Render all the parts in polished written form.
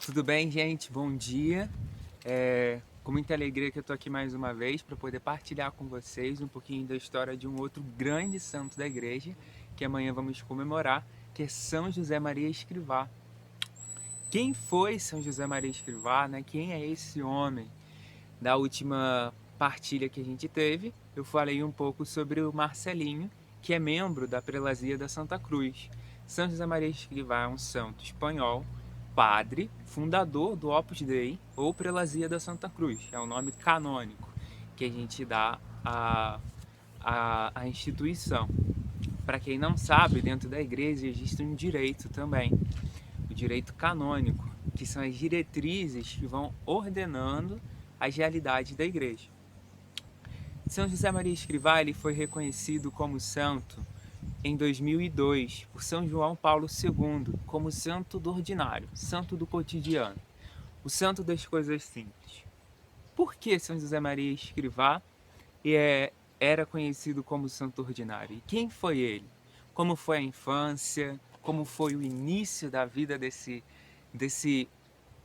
Tudo bem, gente? Bom dia. Com muita alegria que eu tô aqui mais uma vez para poder partilhar com vocês um pouquinho da história de um outro grande santo da igreja, que amanhã vamos comemorar, que é São José Maria Escrivá. Quem foi São José Maria Escrivá, né? Quem é esse homem? Da última partilha que a gente teve, eu falei um pouco sobre o Marcelinho, que é membro da Prelazia da Santa Cruz. São José Maria Escrivá é um santo espanhol, padre, fundador do Opus Dei ou Prelazia da Santa Cruz. É o nome canônico que a gente dá à instituição. Para quem não sabe, dentro da igreja existe um direito também, o direito canônico, que são as diretrizes que vão ordenando as realidades da igreja. São José Maria Escrivá ele foi reconhecido como santo em 2002 por São João Paulo II como santo do ordinário, santo do cotidiano, o santo das coisas simples. Por que São José Maria Escrivá era conhecido como santo ordinário? E quem foi ele? Como foi a infância? Como foi o início da vida desse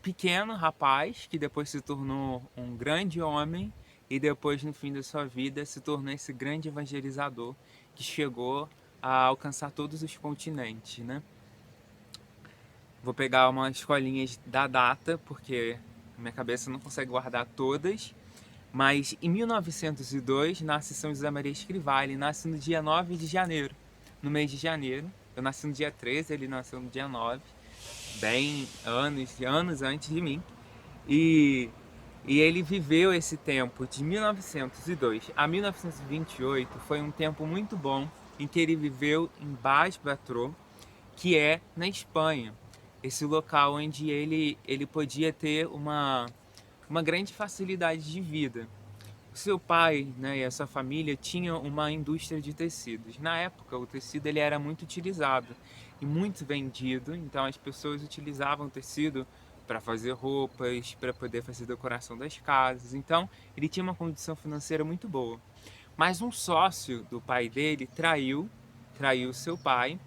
pequeno rapaz que depois se tornou um grande homem e depois no fim da sua vida se tornou esse grande evangelizador que chegou a alcançar todos os continentes, né? Vou pegar umas colinhas da data porque minha cabeça não consegue guardar todas, mas em 1902 nasce São José Maria Escrivá. Ele nasce no dia 9 de janeiro, no mês de janeiro. Eu nasci no dia 13, ele nasceu no dia 9, bem anos antes de mim. E, e ele viveu esse tempo de 1902 a 1928. Foi um tempo muito bom em que ele viveu em Bas-Batrou, que é na Espanha. Esse local onde ele podia ter uma grande facilidade de vida. O seu pai, né, e a sua família tinham uma indústria de tecidos. Na época, o tecido ele era muito utilizado e muito vendido, então as pessoas utilizavam o tecido para fazer roupas, para poder fazer decoração das casas. Então, ele tinha uma condição financeira muito boa. Mas um sócio do pai dele traiu seu pai.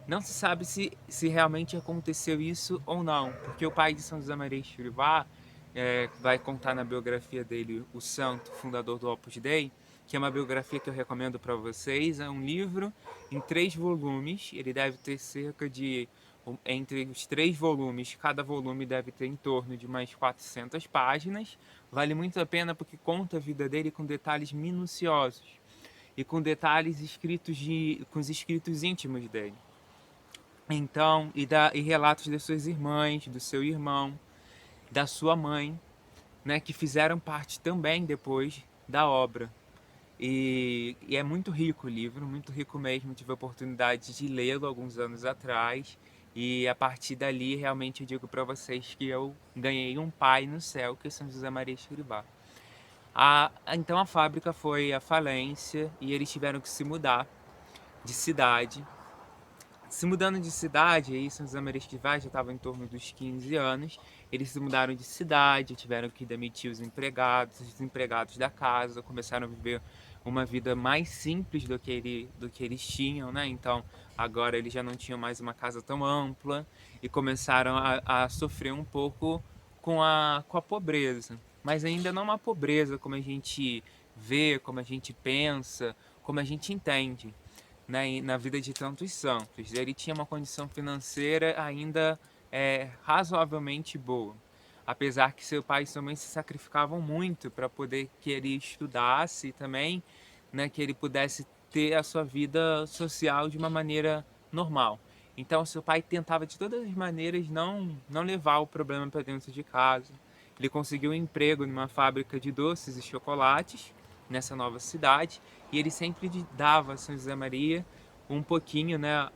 Não se sabe se realmente aconteceu isso ou não, porque o pai de São José Maria Escrivá vai contar na biografia dele o santo fundador do Opus Dei, que é uma biografia que eu recomendo para vocês. É um livro em 3 volumes. Ele deve ter cerca de entre os 3 volumes, cada volume deve ter em torno de umas 400 páginas. Vale muito a pena porque conta a vida dele com detalhes minuciosos e com detalhes com os escritos íntimos dele. Então, e relatos das suas irmãs, do seu irmão, da sua mãe, né, que fizeram parte também depois da obra. E é muito rico o livro, muito rico mesmo. Tive a oportunidade de lê-lo alguns anos atrás. E a partir dali, realmente eu digo para vocês que eu ganhei um pai no céu, que é São José Maria Escrivá. Então a fábrica foi à falência e eles tiveram que se mudar de cidade. Se mudando de cidade, aí São José Maria Escrivá já estava em torno dos 15 anos. Eles se mudaram de cidade, tiveram que demitir os desempregados da casa, começaram a viver uma vida mais simples do que eles tinham, né? Então agora eles já não tinham mais uma casa tão ampla e começaram a sofrer um pouco com a pobreza. Mas ainda não uma pobreza como a gente vê, como a gente pensa, como a gente entende, né, na vida de tantos santos. Ele tinha uma condição financeira ainda razoavelmente boa, apesar que seu pai e sua mãe se sacrificavam muito para poder que ele estudasse e também, né, que ele pudesse ter a sua vida social de uma maneira normal. Então seu pai tentava de todas as maneiras não levar o problema para dentro de casa. Ele conseguiu um emprego numa fábrica de doces e chocolates nessa nova cidade e ele sempre dava a São José Maria um pouquinho, né,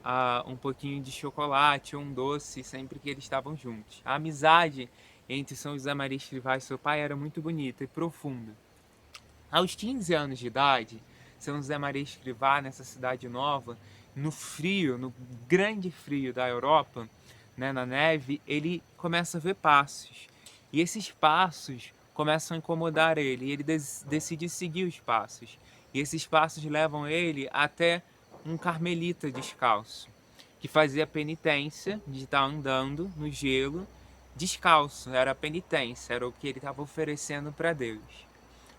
um pouquinho de chocolate ou um doce sempre que eles estavam juntos. A amizade entre São José Maria Escrivá e seu pai era muito bonita e profunda. Aos 15 anos de idade, São José Maria Escrivá, nessa cidade nova, no frio, no grande frio da Europa, né, na neve, ele começa a ver passos. E esses passos começam a incomodar ele, e ele decide seguir os passos. E esses passos levam ele até um carmelita descalço, que fazia penitência de estar andando no gelo descalço, era a penitência, era o que ele estava oferecendo para Deus.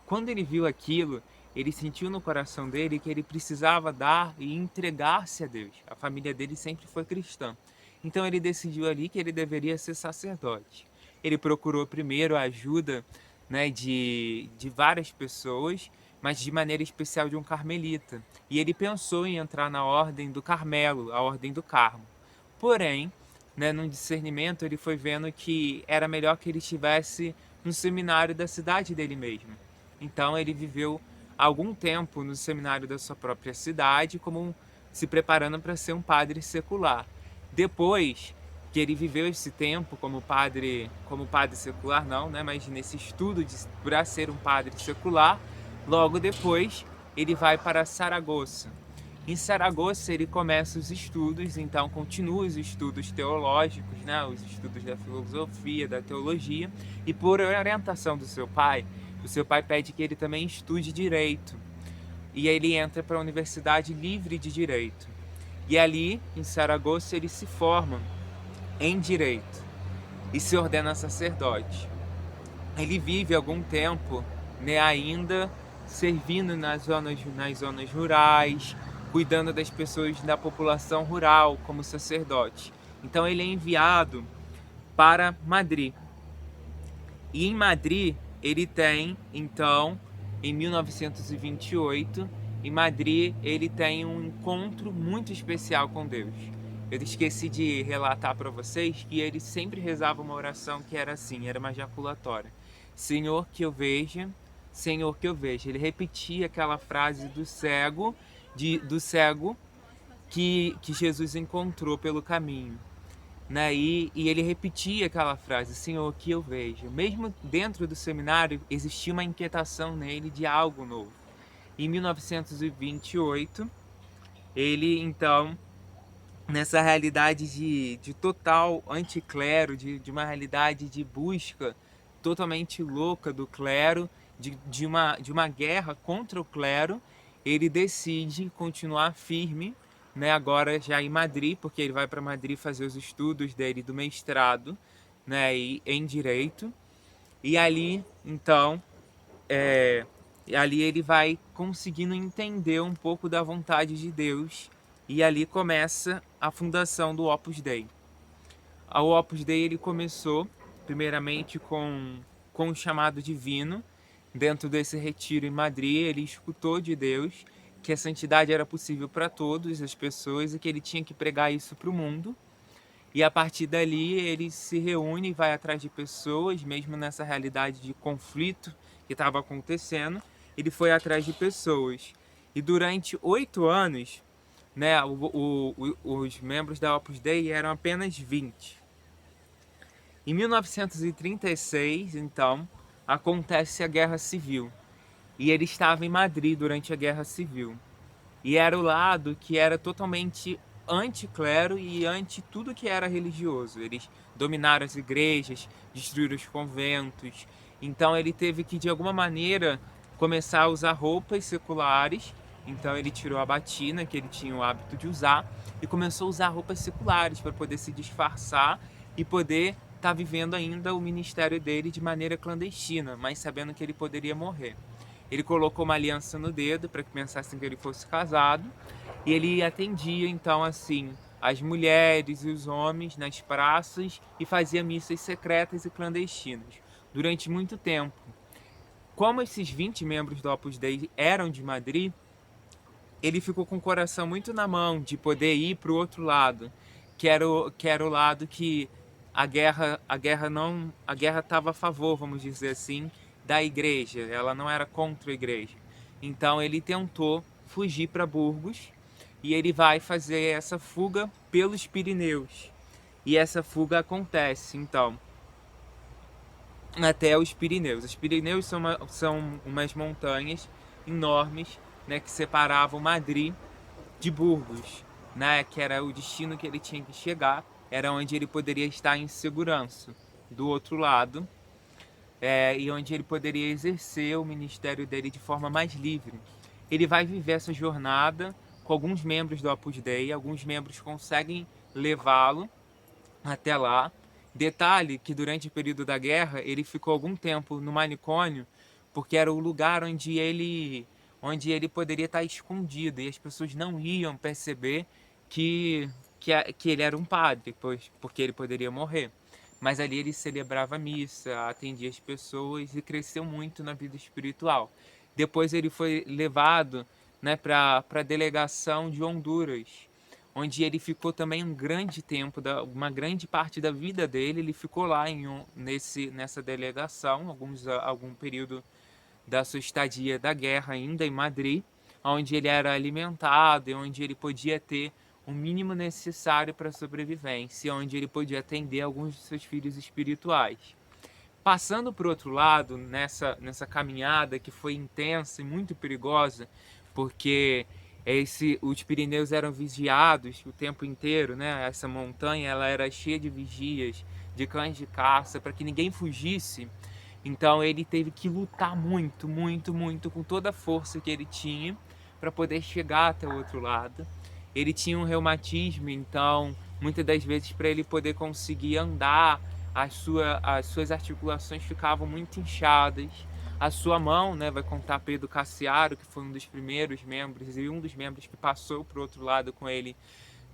Quando ele viu aquilo, ele sentiu no coração dele que ele precisava dar e entregar-se a Deus. A família dele sempre foi cristã. Então ele decidiu ali que ele deveria ser sacerdote. Ele procurou primeiro a ajuda, né, de várias pessoas, mas de maneira especial de um carmelita. E ele pensou em entrar na ordem do Carmelo, a ordem do Carmo. Porém, né, num discernimento, ele foi vendo que era melhor que ele estivesse no seminário da cidade dele mesmo. Então ele viveu algum tempo no seminário da sua própria cidade, como se preparando para ser um padre secular. Depois que ele viveu esse tempo como padre secular não, né, mas nesse estudo para ser um padre secular, logo depois ele vai para Saragoça. Em Saragoça ele começa os estudos, então continua os estudos teológicos, né, os estudos da filosofia, da teologia, e por orientação do seu pai, o seu pai pede que ele também estude direito. E aí ele entra para a Universidade Livre de Direito. E ali, em Saragoça, ele se forma em direito e se ordena sacerdote. Ele vive algum tempo, né, ainda servindo nas zonas rurais, cuidando das pessoas da população rural como sacerdote. Então ele é enviado para Madrid. E em Madrid ele tem, então, em 1928, em Madrid ele tem um encontro muito especial com Deus. Eu esqueci de relatar para vocês que ele sempre rezava uma oração que era assim, era uma jaculatória. Senhor, que eu veja, Senhor, que eu veja. Ele repetia aquela frase do cego, que Jesus encontrou pelo caminho. Né? E ele repetia aquela frase, Senhor, que eu vejo. Mesmo dentro do seminário, existia uma inquietação nele de algo novo. Em 1928, ele, então, nessa realidade de total anticlero, de uma realidade de busca totalmente louca do clero, de uma guerra contra o clero, ele decide continuar firme, né, agora já em Madrid, porque ele vai para Madrid fazer os estudos dele do mestrado, né, em Direito, e ali, então, ali ele vai conseguindo entender um pouco da vontade de Deus, e ali começa a fundação do Opus Dei. O Opus Dei ele começou primeiramente com o chamado divino. Dentro desse retiro em Madrid, ele escutou de Deus que a santidade era possível para todas as pessoas e que ele tinha que pregar isso para o mundo. E a partir dali ele se reúne e vai atrás de pessoas, mesmo nessa realidade de conflito que estava acontecendo, ele foi atrás de pessoas. E durante 8 anos, né, os membros da Opus Dei eram apenas 20. Em 1936, então, acontece a Guerra Civil. E ele estava em Madrid durante a Guerra Civil. E era o lado que era totalmente anti-clero e anti tudo que era religioso. Eles dominaram as igrejas, destruíram os conventos. Então ele teve que, de alguma maneira, começar a usar roupas seculares. Então ele tirou a batina, que ele tinha o hábito de usar, e começou a usar roupas seculares para poder se disfarçar e poder estar vivendo ainda o ministério dele de maneira clandestina, mas sabendo que ele poderia morrer. Ele colocou uma aliança no dedo para que pensassem que ele fosse casado, e ele atendia então assim as mulheres e os homens nas praças e fazia missas secretas e clandestinas durante muito tempo. Como esses 20 membros do Opus Dei eram de Madrid, ele ficou com o coração muito na mão de poder ir para o outro lado, que era o lado que a guerra estava a favor, vamos dizer assim, da igreja. Ela não era contra a igreja. Então ele tentou fugir para Burgos e ele vai fazer essa fuga pelos Pirineus. E essa fuga acontece, então, até os Pirineus. Os Pirineus são umas montanhas enormes, né, que separavam Madrid de Burgos, né, que era o destino que ele tinha que chegar, era onde ele poderia estar em segurança. Do outro lado, e onde ele poderia exercer o ministério dele de forma mais livre. Ele vai viver essa jornada com alguns membros do Opus Dei, alguns membros conseguem levá-lo até lá, Detalhe que durante o período da guerra ele ficou algum tempo no manicômio, porque era o lugar onde ele poderia estar escondido e as pessoas não iam perceber que ele era um padre, porque ele poderia morrer. Mas ali ele celebrava a missa, atendia as pessoas e cresceu muito na vida espiritual. Depois ele foi levado, né, para a delegação de Honduras, onde ele ficou também um grande tempo, uma grande parte da vida dele, ele ficou lá nessa delegação, algum período da sua estadia da guerra ainda em Madrid, onde ele era alimentado e onde ele podia ter o mínimo necessário para a sobrevivência, onde ele podia atender alguns de seus filhos espirituais. Passando para o outro lado, nessa caminhada que foi intensa e muito perigosa, porque os Pirineus eram vigiados o tempo inteiro, né? Essa montanha ela era cheia de vigias, de cães de caça, para que ninguém fugisse. Então ele teve que lutar muito, muito, muito, com toda a força que ele tinha para poder chegar até o outro lado. Ele tinha um reumatismo, então muitas das vezes para ele poder conseguir andar, as suas articulações ficavam muito inchadas. A sua mão, né, vai contar Pedro Cassiaro, que foi um dos primeiros membros e um dos membros que passou para o outro lado com ele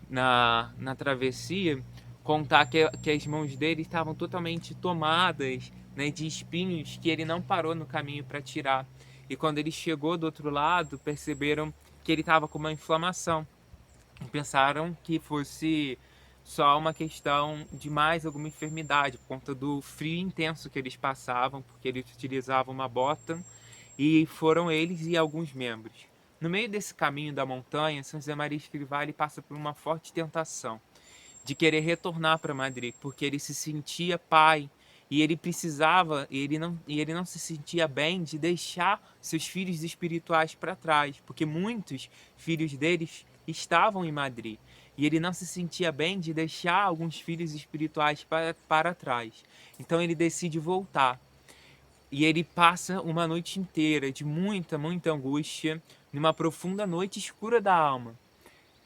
na travessia, contar que as mãos dele estavam totalmente tomadas, né, de espinhos que ele não parou no caminho para tirar. E quando ele chegou do outro lado, perceberam que ele estava com uma inflamação. E pensaram que fosse só uma questão de mais alguma enfermidade, por conta do frio intenso que eles passavam, porque eles utilizavam uma bota, e foram eles e alguns membros. No meio desse caminho da montanha, São José Maria Escrivá passa por uma forte tentação de querer retornar para Madrid, porque ele se sentia pai e ele precisava, e ele não se sentia bem de deixar seus filhos espirituais para trás, porque muitos filhos deles estavam em Madrid. E ele não se sentia bem de deixar alguns filhos espirituais para trás. Então ele decide voltar. E ele passa uma noite inteira de muita, muita angústia, numa profunda noite escura da alma.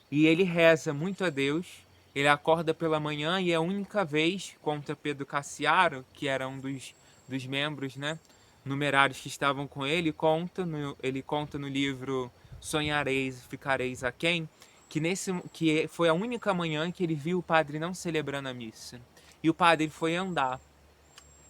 E ele reza muito a Deus. Ele acorda pela manhã e é a única vez, conta Pedro Cassiaro, que era um dos membros, né, numerários que estavam com ele, ele conta no livro Sonhareis e Ficareis Aquém, que foi a única manhã que ele viu o padre não celebrando a missa. E o padre foi andar.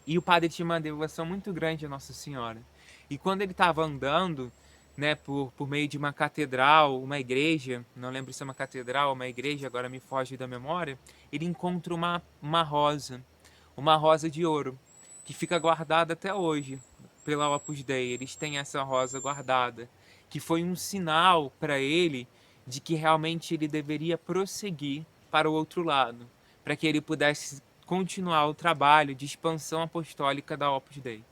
E o padre tinha uma devoção muito grande a Nossa Senhora. E quando ele estava andando, né, por meio de uma catedral, uma igreja, não lembro se é uma catedral ou uma igreja, agora me foge da memória, ele encontra uma rosa de ouro, que fica guardada até hoje pela Opus Dei. Eles têm essa rosa guardada, que foi um sinal para ele de que realmente ele deveria prosseguir para o outro lado, para que ele pudesse continuar o trabalho de expansão apostólica da Opus Dei.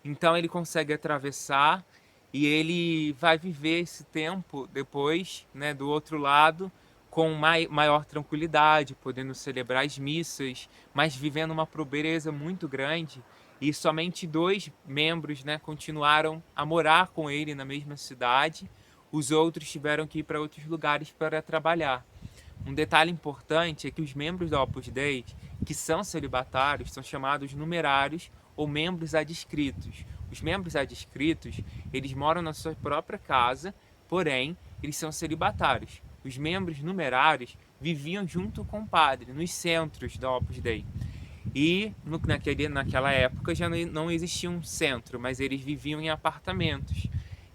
Então ele consegue atravessar e ele vai viver esse tempo depois, né, do outro lado, com maior tranquilidade, podendo celebrar as missas, mas vivendo uma pobreza muito grande. E somente 2 membros, né, continuaram a morar com ele na mesma cidade. Os outros tiveram que ir para outros lugares para trabalhar. Um detalhe importante é que os membros da Opus Dei, que são celibatários, são chamados numerários ou membros adscritos. Os membros adscritos, eles moram na sua própria casa, porém, eles são celibatários. Os membros numerários viviam junto com o padre, nos centros da Opus Dei. E naquela época já não existia um centro, mas eles viviam em apartamentos.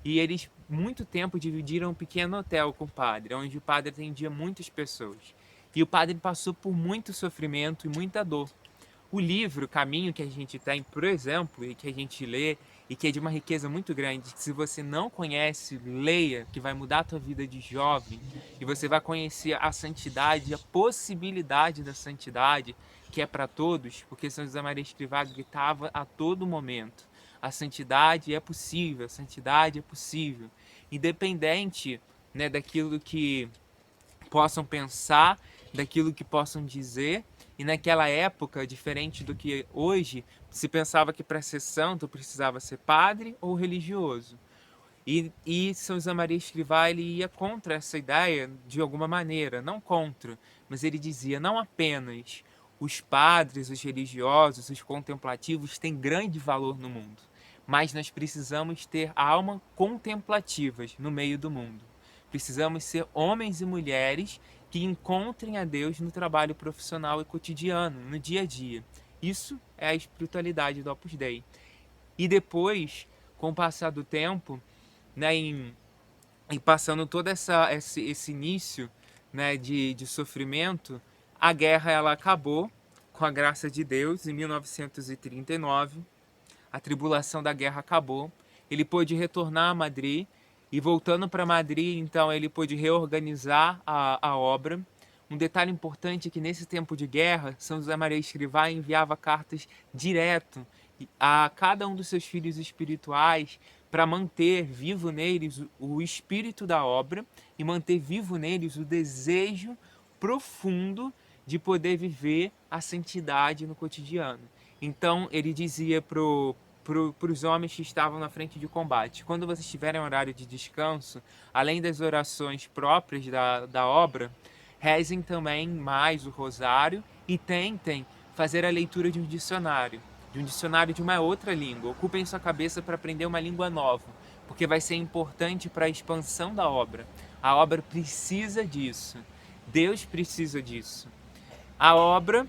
E eles, muito tempo, dividiram um pequeno hotel com o padre, onde o padre atendia muitas pessoas. E o padre passou por muito sofrimento e muita dor. O livro Caminho que a gente tem, por exemplo, e que a gente lê, e que é de uma riqueza muito grande, que se você não conhece, leia, que vai mudar a tua vida de jovem, e você vai conhecer a santidade, a possibilidade da santidade, que é para todos, porque São José Maria Escrivá gritava a todo momento: a santidade é possível, a santidade é possível, independente, né, daquilo que possam pensar, daquilo que possam dizer. E naquela época, diferente do que hoje, se pensava que para ser santo precisava ser padre ou religioso. E São José Maria Escrivá ele ia contra essa ideia de alguma maneira, não contra, mas ele dizia: não apenas Os padres, os religiosos, os contemplativos têm grande valor no mundo, mas nós precisamos ter a alma contemplativas no meio do mundo. Precisamos ser homens e mulheres que encontrem a Deus no trabalho profissional e cotidiano, no dia a dia. Isso é a espiritualidade do Opus Dei. E depois, com o passar do tempo, né, e passando todo esse início, né, de sofrimento, a guerra ela acabou com a graça de Deus em 1939. A tribulação da guerra acabou. Ele pôde retornar a Madrid e voltando para Madrid, então ele pôde reorganizar a obra. Um detalhe importante é que nesse tempo de guerra, São José Maria Escrivá enviava cartas direto a cada um dos seus filhos espirituais para manter vivo neles o espírito da obra e manter vivo neles o desejo profundo de poder viver a santidade no cotidiano. Então ele dizia para os homens que estavam na frente de combate: quando vocês tiverem horário de descanso, além das orações próprias da obra, rezem também mais o rosário e tentem fazer a leitura de um dicionário de uma outra língua. Ocupem sua cabeça para aprender uma língua nova, porque vai ser importante para a expansão da obra. A obra precisa disso. Deus precisa disso. A obra,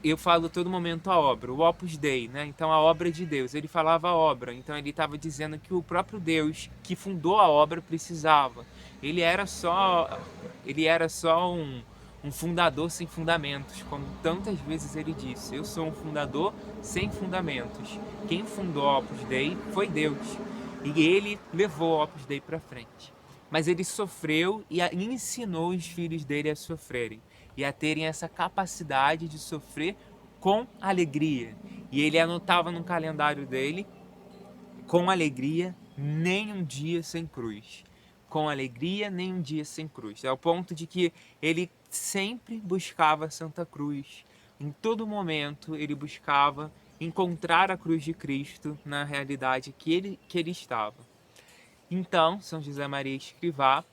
eu falo todo momento a obra, o Opus Dei, né? Então a obra de Deus. Ele falava a obra, então ele estava dizendo que o próprio Deus que fundou a obra precisava. Ele era só um fundador sem fundamentos, como tantas vezes ele disse: eu sou um fundador sem fundamentos. Quem fundou o Opus Dei foi Deus, e ele levou o Opus Dei para frente. Mas ele sofreu e ensinou os filhos dele a sofrerem e a terem essa capacidade de sofrer com alegria. E ele anotava no calendário dele: com alegria, nem um dia sem cruz. Com alegria, nem um dia sem cruz. É ao ponto de que ele sempre buscava a Santa Cruz. Em todo momento ele buscava encontrar a cruz de Cristo na realidade que ele estava. Então, São José Maria Escrivá,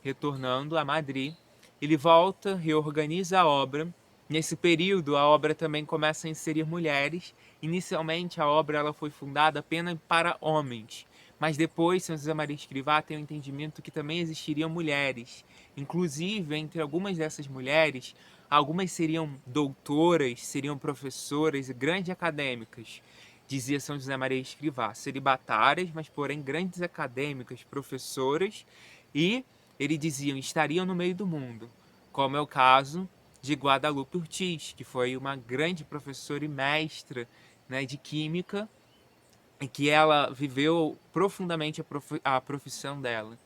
retornando a Madrid, ele volta, reorganiza a obra. Nesse período, a obra também começa a inserir mulheres. Inicialmente, a obra ela foi fundada apenas para homens, mas depois São José Maria Escrivá tem o entendimento que também existiriam mulheres. Inclusive, entre algumas dessas mulheres, algumas seriam doutoras, seriam professoras e grandes acadêmicas. Dizia São José Maria Escrivá, celibatárias, mas porém grandes acadêmicas, professoras, e ele dizia, estariam no meio do mundo, como é o caso de Guadalupe Ortiz, que foi uma grande professora e mestra, né, de química, e que ela viveu profundamente a profissão dela.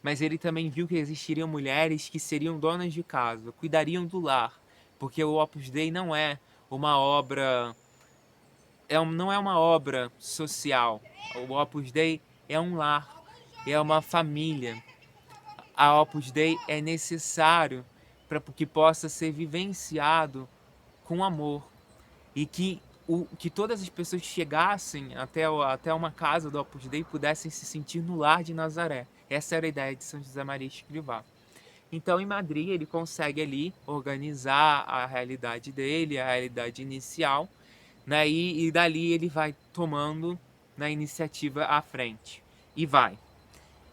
Mas ele também viu que existiriam mulheres que seriam donas de casa, cuidariam do lar, porque o Opus Dei não é uma obra não é uma obra social. O Opus Dei é um lar, é uma família. A Opus Dei é necessário para que possa ser vivenciado com amor e que todas as pessoas que chegassem até uma casa do Opus Dei pudessem se sentir no lar de Nazaré. Essa era a ideia de São José Maria Escrivá. Então, em Madrid, ele consegue ali organizar a realidade dele, a realidade inicial, né? E dali ele vai tomando na iniciativa à frente. E vai.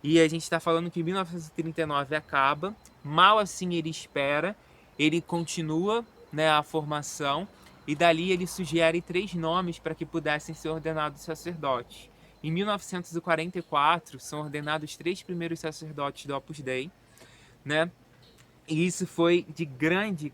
E a gente está falando que em 1939 acaba, mal assim ele espera, ele continua, né, a formação, e dali ele sugere 3 nomes para que pudessem ser ordenados sacerdotes. Em 1944 são ordenados 3 primeiros sacerdotes do Opus Dei, né? E isso foi de grande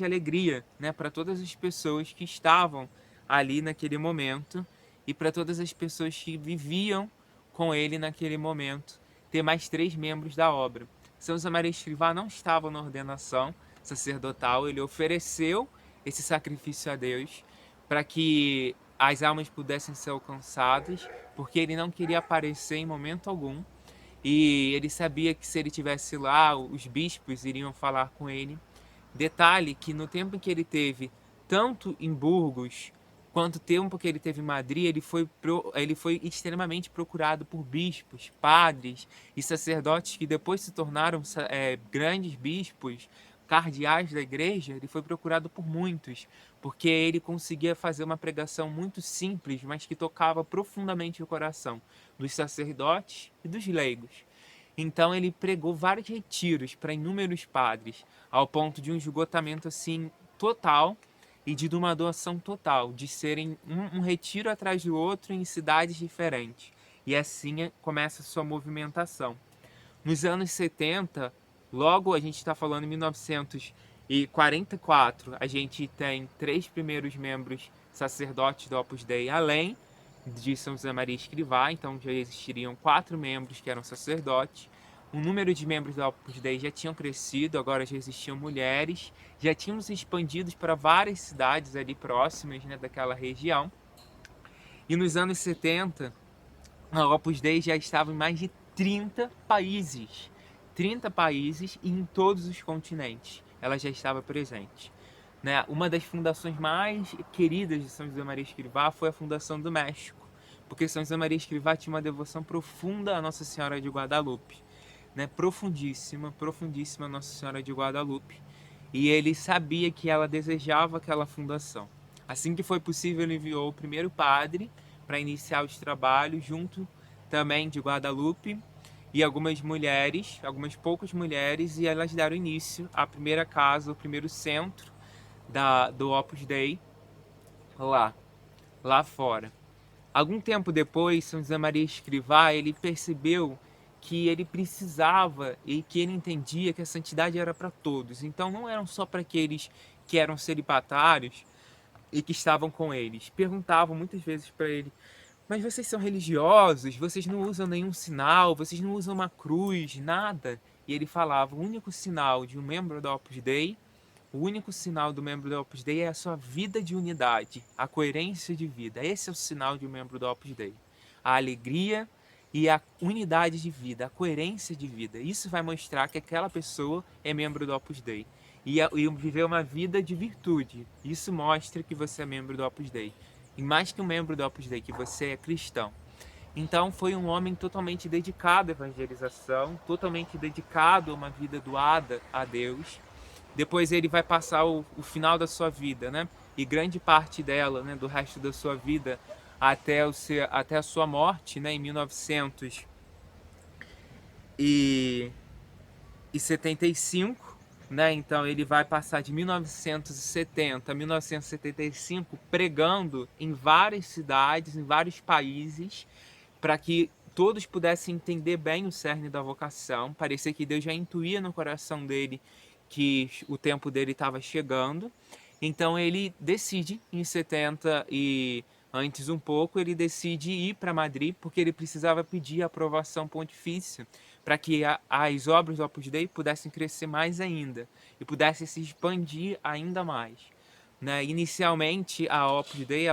alegria, né, para todas as pessoas que estavam ali naquele momento e para todas as pessoas que viviam com ele naquele momento, ter mais 3 membros da obra. São José Maria Escrivá não estava na ordenação sacerdotal, ele ofereceu esse sacrifício a Deus para que as almas pudessem ser alcançadas, porque ele não queria aparecer em momento algum. E ele sabia que se ele tivesse lá, os bispos iriam falar com ele. Detalhe que no tempo em que ele teve, tanto em Burgos, quanto tempo que ele teve em Madrid, ele foi extremamente procurado por bispos, padres e sacerdotes que depois se tornaram grandes bispos, cardeais da igreja, ele foi procurado por muitos, porque ele conseguia fazer uma pregação muito simples, mas que tocava profundamente o coração dos sacerdotes e dos leigos. Então ele pregou vários retiros para inúmeros padres, ao ponto de um esgotamento assim total e de uma doação total, de serem um retiro atrás do outro em cidades diferentes. E assim começa a sua movimentação. Nos anos 70, logo a gente está falando em 1944, a gente tem 3 primeiros membros sacerdotes do Opus Dei, além de São José Maria Escrivá, então já existiriam 4 membros que eram sacerdotes. O número de membros da Opus Dei já tinham crescido, agora já existiam mulheres, já tínhamos expandidos para várias cidades ali próximas, né, daquela região. E nos anos 70, a Opus Dei já estava em mais de 30 países. 30 países e em todos os continentes ela já estava presente. Né? Uma das fundações mais queridas de São José Maria Escrivá foi a Fundação do México, porque São José Maria Escrivá tinha uma devoção profunda a Nossa Senhora de Guadalupe, né? Profundíssima, profundíssima Nossa Senhora de Guadalupe. E ele sabia que ela desejava aquela fundação. Assim que foi possível, ele enviou o primeiro padre para iniciar os trabalhos, junto também de Guadalupe, e algumas mulheres, algumas poucas mulheres, e elas deram início à primeira casa, o primeiro centro do Opus Dei lá fora. Algum tempo depois, São José Maria Escrivá, ele percebeu que ele precisava e que ele entendia que a santidade era para todos. Então não eram só para aqueles que eram celibatários e que estavam com eles. Perguntavam muitas vezes para ele: mas vocês são religiosos? Vocês não usam nenhum sinal? Vocês não usam uma cruz? Nada? E ele falava: o único sinal de um membro da Opus Dei, o único sinal do membro da Opus Dei é a sua vida de unidade, a coerência de vida. Esse é o sinal de um membro da Opus Dei. A alegria e a unidade de vida, a coerência de vida. Isso vai mostrar que aquela pessoa é membro do Opus Dei. E viver uma vida de virtude. Isso mostra que você é membro do Opus Dei. E mais que um membro do Opus Dei, que você é cristão. Então foi um homem totalmente dedicado à evangelização, totalmente dedicado a uma vida doada a Deus. Depois ele vai passar o final da sua vida, né? E grande parte dela, né, do resto da sua vida, até a sua morte, né, em 1975, né? Então ele vai passar de 1970 a 1975 pregando em várias cidades, em vários países, para que todos pudessem entender bem o cerne da vocação. Parecia que Deus já intuía no coração dele que o tempo dele estava chegando. Então ele decide em 70 e antes um pouco, ele decide ir para Madrid porque ele precisava pedir a aprovação pontifícia para que as obras do Opus Dei pudessem crescer mais ainda e pudessem se expandir ainda mais. Né? Inicialmente a Opus Dei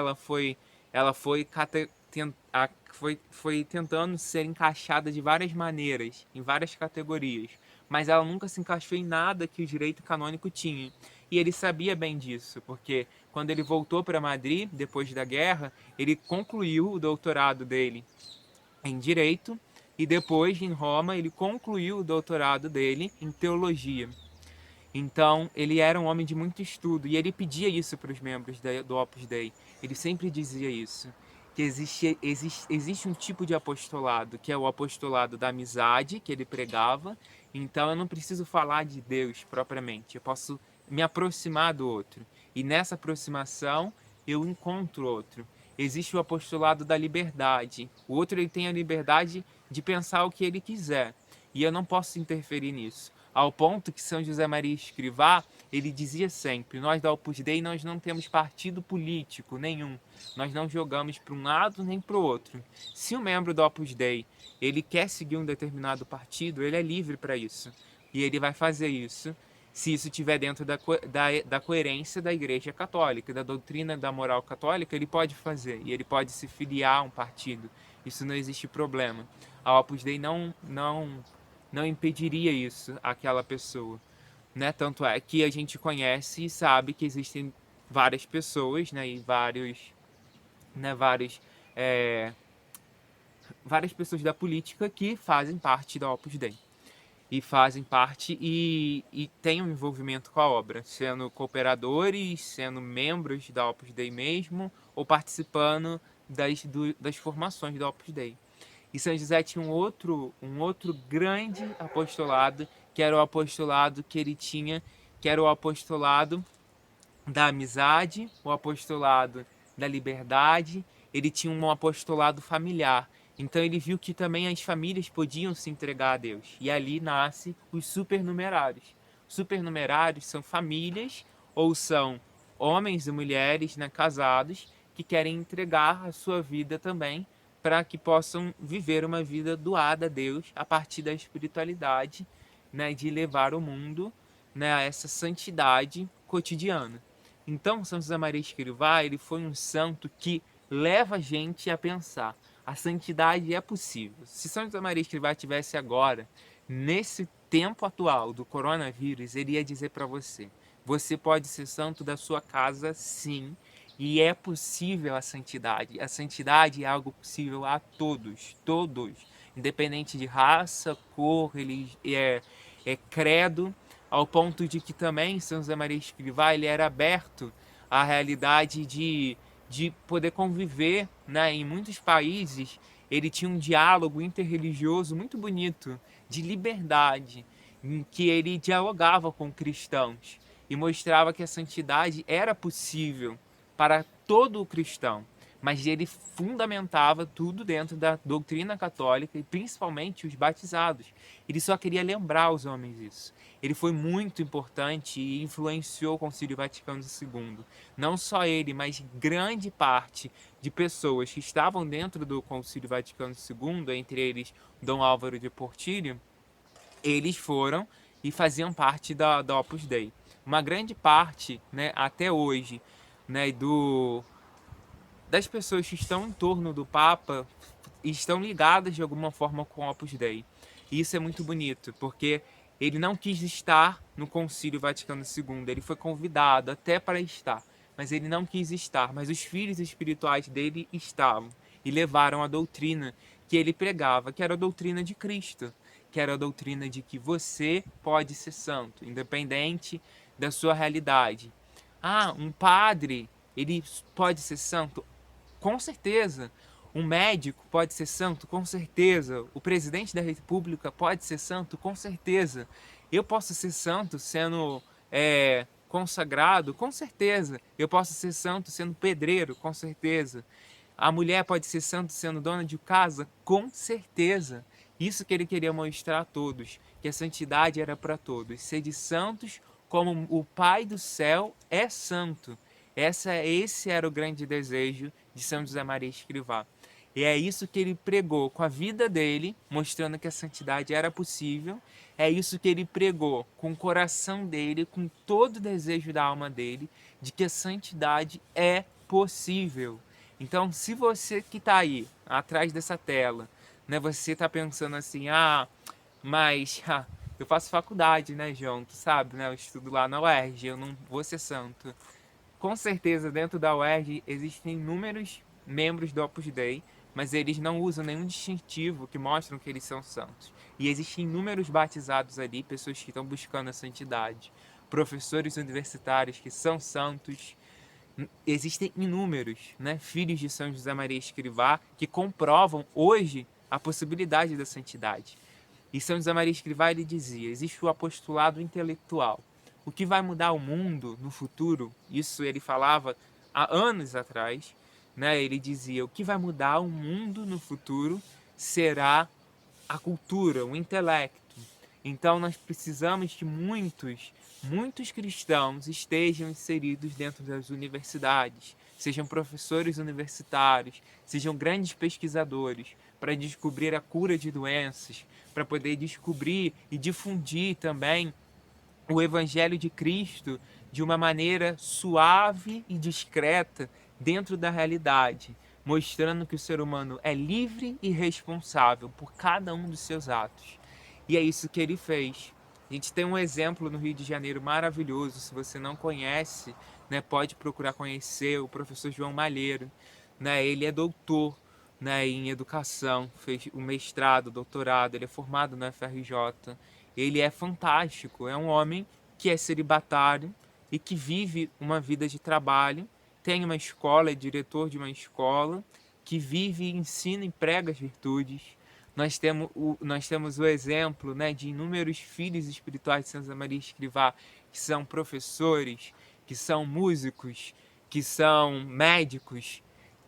foi tentando ser encaixada de várias maneiras, em várias categorias, mas ela nunca se encaixou em nada que o direito canônico tinha. E ele sabia bem disso, porque quando ele voltou para Madrid, depois da guerra, ele concluiu o doutorado dele em Direito, e depois, em Roma, ele concluiu o doutorado dele em Teologia. Então, ele era um homem de muito estudo, e ele pedia isso para os membros do Opus Dei. Ele sempre dizia isso, que existe um tipo de apostolado, que é o apostolado da amizade, que ele pregava. Então, eu não preciso falar de Deus propriamente, eu posso me aproximar do outro. E nessa aproximação, eu encontro outro. Existe o apostolado da liberdade. O outro, ele tem a liberdade de pensar o que ele quiser, e eu não posso interferir nisso. Ao ponto que São José Maria Escrivá, ele dizia sempre: nós da Opus Dei, nós não temos partido político nenhum. Nós não jogamos para um lado nem para o outro. Se um membro do Opus Dei, ele quer seguir um determinado partido, ele é livre para isso. E ele vai fazer isso, se isso estiver dentro da coerência da Igreja Católica, da doutrina da moral católica, ele pode fazer. E ele pode se filiar a um partido. Isso não existe problema. A Opus Dei não impediria isso àquela pessoa, né? Tanto é que a gente conhece e sabe que existem várias pessoas, né? E várias pessoas da política que fazem parte da Opus Dei. e fazem parte e têm um envolvimento com a obra, sendo cooperadores, sendo membros da Opus Dei mesmo, ou participando das formações da Opus Dei. E São José tinha um outro grande apostolado, que era o apostolado que ele tinha, que era o apostolado da amizade, o apostolado da liberdade. Ele tinha um apostolado familiar. Então ele viu que também as famílias podiam se entregar a Deus. E ali nasce os supernumerários. Supernumerários são famílias ou são homens e mulheres, né, casados, que querem entregar a sua vida também para que possam viver uma vida doada a Deus a partir da espiritualidade, né, de levar o mundo, né, a essa santidade cotidiana. Então, São José Maria Escrivá, ele foi um santo que leva a gente a pensar: a santidade é possível. Se São José Maria Escrivá tivesse agora, nesse tempo atual do coronavírus, ele ia dizer para você: você pode ser santo da sua casa, sim, e é possível a santidade. A santidade é algo possível a todos, todos, independente de raça, cor, credo, ao ponto de que também São José Maria Escrivá ele era aberto à realidade de poder conviver, né? Em muitos países ele tinha um diálogo interreligioso muito bonito, de liberdade, em que ele dialogava com cristãos e mostrava que a santidade era possível para todo o cristão, mas ele fundamentava tudo dentro da doutrina católica e principalmente os batizados. Ele só queria lembrar os homens isso. Ele foi muito importante e influenciou o Concílio Vaticano II. Não só ele, mas grande parte de pessoas que estavam dentro do Concílio Vaticano II, entre eles Dom Álvaro de Portillo, eles foram e faziam parte da Opus Dei. Uma grande parte, né, até hoje, né, das pessoas que estão em torno do Papa estão ligadas de alguma forma com o Opus Dei. E isso é muito bonito, porque ele não quis estar no Concílio Vaticano II, ele foi convidado até para estar, mas ele não quis estar, mas os filhos espirituais dele estavam e levaram a doutrina que ele pregava, que era a doutrina de Cristo, que era a doutrina de que você pode ser santo, independente da sua realidade. Ah, um padre, ele pode ser santo? Com certeza. Um médico pode ser santo? Com certeza. O presidente da República pode ser santo? Com certeza. Eu posso ser santo sendo consagrado? Com certeza. Eu posso ser santo sendo pedreiro? Com certeza. A mulher pode ser santo sendo dona de casa? Com certeza. Isso que ele queria mostrar a todos, que a santidade era para todos. Sede santos como o Pai do céu é santo. Esse era o grande desejo de São José Maria Escrivá. E é isso que ele pregou com a vida dele, mostrando que a santidade era possível. É isso que ele pregou com o coração dele, com todo o desejo da alma dele, de que a santidade é possível. Então, se você que está aí, atrás dessa tela, né, você está pensando assim, mas eu faço faculdade, né, João? Tu sabe, né? Eu estudo lá na UERJ, eu não vou ser santo. Com certeza, dentro da UERJ existem inúmeros membros do Opus Dei, mas eles não usam nenhum distintivo que mostram que eles são santos. E existem inúmeros batizados ali, pessoas que estão buscando a santidade, professores universitários que são santos. Existem inúmeros, né, filhos de São José Maria Escrivá que comprovam hoje a possibilidade da santidade. E São José Maria Escrivá ele dizia: existe o apostolado intelectual. O que vai mudar o mundo no futuro, isso ele falava há anos atrás, né? Ele dizia: o que vai mudar o mundo no futuro será a cultura, o intelecto. Então nós precisamos que muitos cristãos estejam inseridos dentro das universidades, sejam professores universitários, sejam grandes pesquisadores, para descobrir a cura de doenças, para poder descobrir e difundir também o Evangelho de Cristo de uma maneira suave e discreta dentro da realidade, mostrando que o ser humano é livre e responsável por cada um dos seus atos. E é isso que ele fez. A gente tem um exemplo no Rio de Janeiro maravilhoso. Se você não conhece, né, pode procurar conhecer o professor João Malheiro. Né, ele é doutor, né, em educação, fez o mestrado, doutorado, ele é formado no FRJ. ele é fantástico, é um homem que é celibatário e que vive uma vida de trabalho, tem uma escola, é diretor de uma escola, que vive, ensina e prega as virtudes. Nós temos o exemplo, né, de inúmeros filhos espirituais de Santa Maria Escrivá, que são professores, que são músicos, que são médicos,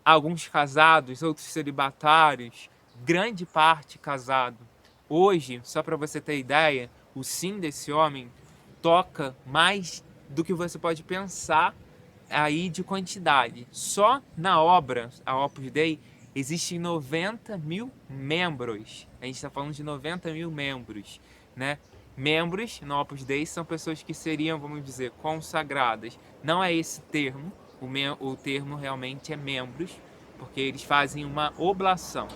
alguns casados, outros celibatários, grande parte casado. Hoje, só para você ter ideia, o sim desse homem toca mais do que você pode pensar aí de quantidade. Só na obra, a Opus Dei, existem 90 mil membros. A gente está falando de 90 mil membros, né? Membros no Opus Dei são pessoas que seriam, vamos dizer, consagradas. Não é esse termo, o termo realmente é membros, porque eles fazem uma oblação.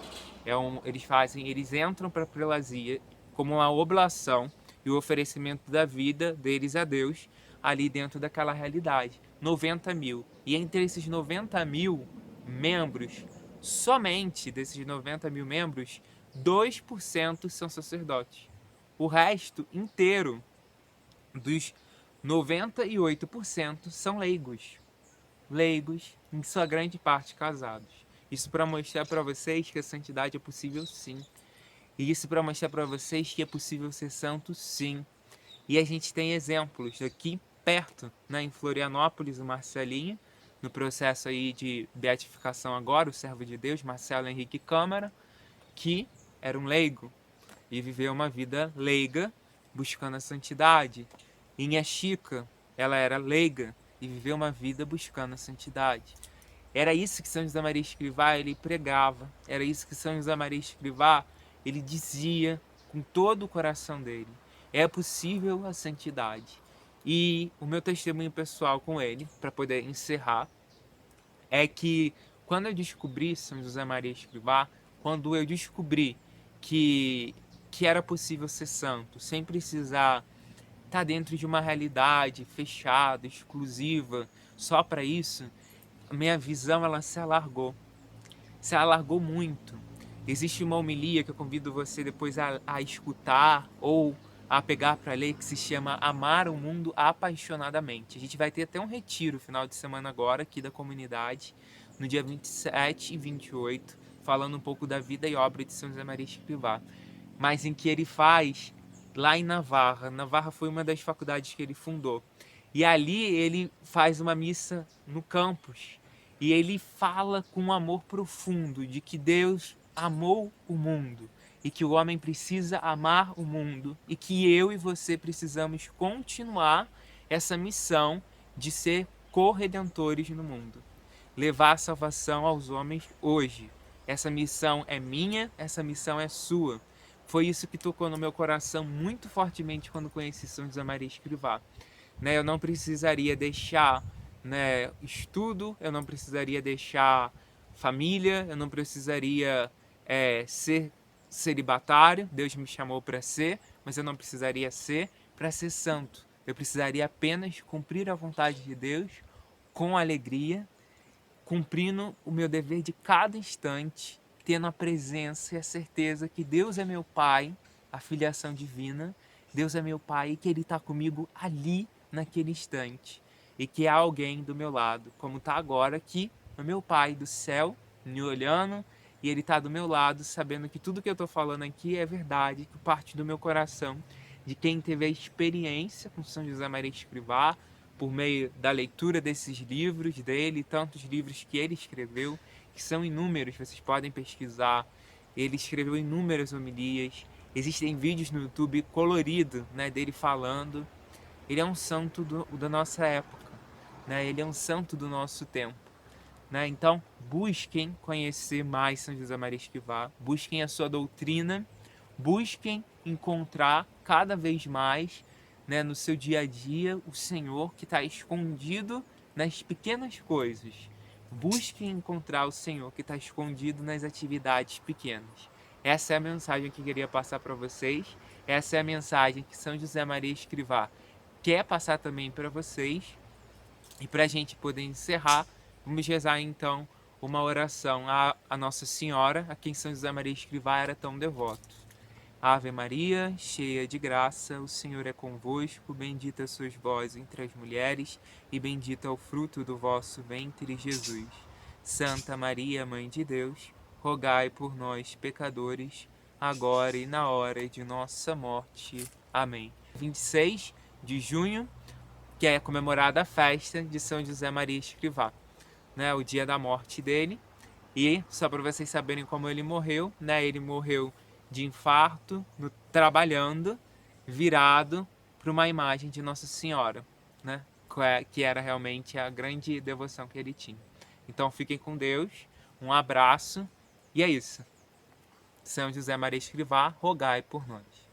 Eles entram para a prelazia como uma oblação e o oferecimento da vida deles a Deus ali dentro daquela realidade. 90 mil. E entre esses 90 mil membros, somente desses 90 mil membros, 2% são sacerdotes. O resto inteiro dos 98% são leigos. Leigos, em sua grande parte casados. Isso para mostrar para vocês que a santidade é possível sim. E isso para mostrar para vocês que é possível ser santo sim. E a gente tem exemplos aqui perto, né, em Florianópolis, o Marcelinho, no processo aí de beatificação agora, o servo de Deus, Marcelo Henrique Câmara, que era um leigo e viveu uma vida leiga, buscando a santidade. Inha Chica, ela era leiga e viveu uma vida buscando a santidade. Era isso que São José Maria Escrivá ele pregava, era isso que São José Maria Escrivá ele dizia com todo o coração dele. É possível a santidade. E o meu testemunho pessoal com ele, para poder encerrar, é que quando eu descobri São José Maria Escrivá, quando eu descobri que era possível ser santo, sem precisar estar dentro de uma realidade fechada, exclusiva, só para isso, a minha visão ela se alargou muito. Existe uma homilia que eu convido você depois a escutar ou a pegar para ler, que se chama Amar o Mundo Apaixonadamente. A gente vai ter até um retiro final de semana agora aqui da comunidade, no dia 27 e 28, falando um pouco da vida e obra de São José Maria Escrivá, mas em que ele faz lá em Navarra. Navarra foi uma das faculdades que ele fundou. E ali ele faz uma missa no campus. E ele fala com um amor profundo de que Deus amou o mundo e que o homem precisa amar o mundo e que eu e você precisamos continuar essa missão de ser corredentores no mundo. Levar a salvação aos homens hoje. Essa missão é minha, essa missão é sua. Foi isso que tocou no meu coração muito fortemente quando conheci São José Maria Escrivá. Né, eu não precisaria deixar, né, estudo, eu não precisaria deixar família, eu não precisaria ser celibatário, Deus me chamou para ser, mas eu não precisaria ser para ser santo. Eu precisaria apenas cumprir a vontade de Deus com alegria, cumprindo o meu dever de cada instante, tendo a presença e a certeza que Deus é meu Pai, a filiação divina, Deus é meu Pai e que Ele está comigo ali, naquele instante. E que há alguém do meu lado, como está agora aqui, o meu Pai do céu, me olhando, e Ele está do meu lado, sabendo que tudo que eu estou falando aqui é verdade, que parte do meu coração, de quem teve a experiência com São José Maria Escrivá, por meio da leitura desses livros dele, tantos livros que ele escreveu, que são inúmeros, vocês podem pesquisar. Ele escreveu inúmeras homilias, existem vídeos no YouTube colorido, né, dele falando. Ele é um santo da nossa época, né? Ele é um santo do nosso tempo. Né? Então, busquem conhecer mais São José Maria Escrivá, busquem a sua doutrina, busquem encontrar cada vez mais, né, no seu dia a dia o Senhor que está escondido nas pequenas coisas. Busquem encontrar o Senhor que está escondido nas atividades pequenas. Essa é a mensagem que eu queria passar para vocês. Essa é a mensagem que São José Maria Escrivá quer passar também para vocês. E para a gente poder encerrar, vamos rezar então uma oração à Nossa Senhora, a quem São José Maria Escrivá era tão devoto. Ave Maria, cheia de graça, o Senhor é convosco, bendita sois vós entre as mulheres, e bendito é o fruto do vosso ventre, Jesus. Santa Maria, Mãe de Deus, rogai por nós, pecadores, agora e na hora de nossa morte. Amém. 26 de junho, que é comemorada a festa de São José Maria Escrivá, né, o dia da morte dele. E só para vocês saberem como ele morreu, né, ele morreu de infarto, trabalhando, virado para uma imagem de Nossa Senhora, né, que era realmente a grande devoção que ele tinha. Então fiquem com Deus, um abraço, e é isso. São José Maria Escrivá, rogai por nós.